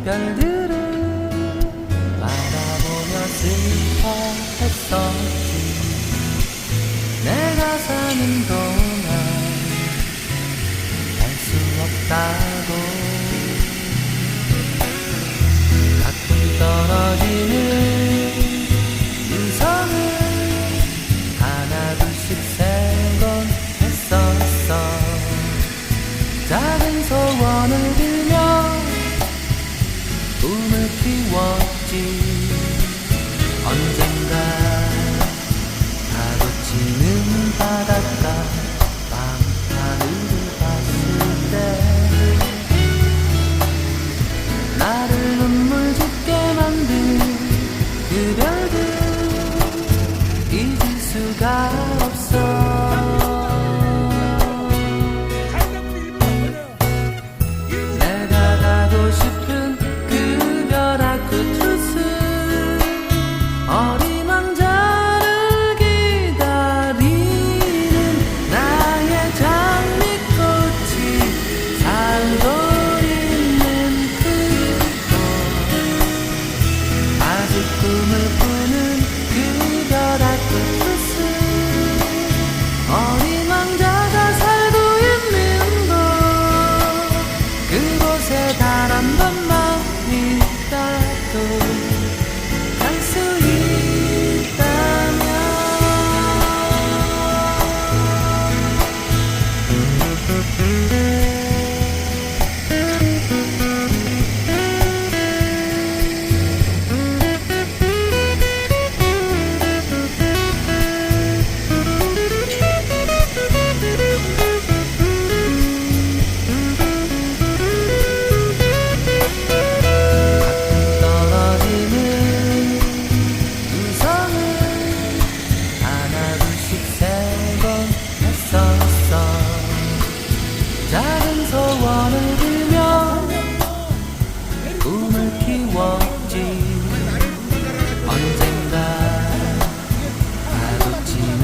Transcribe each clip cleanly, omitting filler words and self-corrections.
별들을 바라보며 슬퍼했었지. 내가 사는 동안 알 수 없다고. 가끔 떨어지는 유성을 하나 둘씩 세곤 했었어. 작은 소원을 빌며 꿈을 키웠지. 언젠가 파도치는 바닷가 밤하늘을 봤을 때 나를 눈물 짓게 만든 그 별들 잊을 수가 없어. 내가 가고 싶은 그 별 앞 끝으로 어린 왕자를 기다리는 나의 장미꽃이 살고 있는 그곳. 아직 꿈을 꾸는 그 별 앞 끝으로 어린 왕자가 살고 있는 곳. 그곳에 단 한 번만 있다도 갈 수 있다면. 떨어지는 유성을 하나 둘씩 세곤 했었어. 작은 소원을 빌며 꿈을 키웠지. 언젠가 파도치는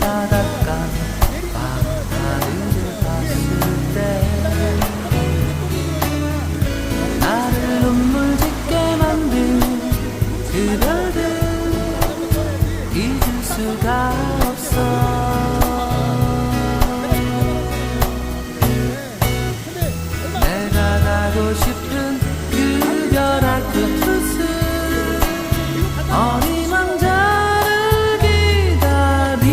바닷가 밤하늘을 봤을 때 나를 눈물 짓게 만든 그 별들 잊을 수가 없어. 내가 가고 싶은 그 별 앞 끝으로 어린 왕자를 기다리는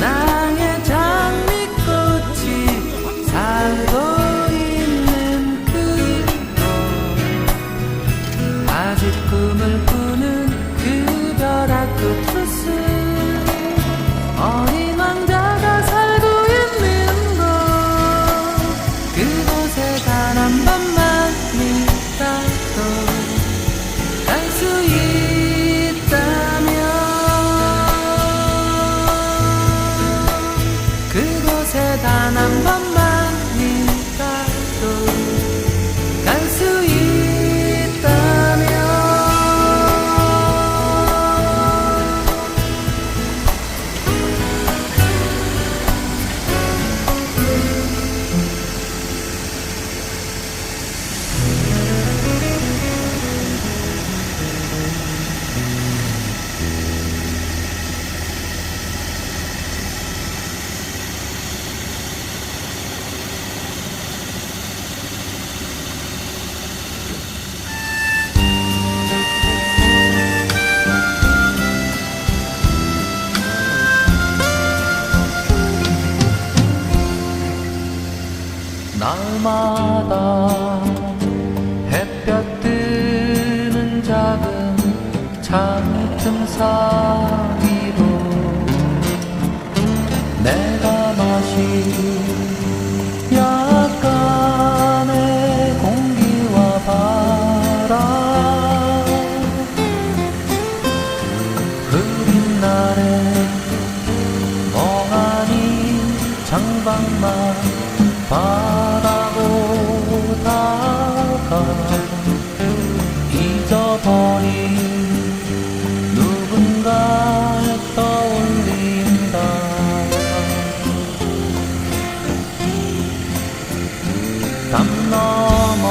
나의 장미꽃이 살고 있는 그곳. 아직 꿈을 꾸는 그 별 앞 끝으로 어린 왕자가 살고 있는 곳. 그곳에 단 한 번만 있다도 갈 수 있다면. 그곳에 단 한 번만 있다도 갈 수 있다면. 날마다 햇볕 뜨는 작은 창틈 사이로 내가 마신 약간의 공기와 바람. 흐린 날에 멍하니 창밖만 바라보다가 잊어버린 누군가를 떠올린다. 담 넘어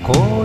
고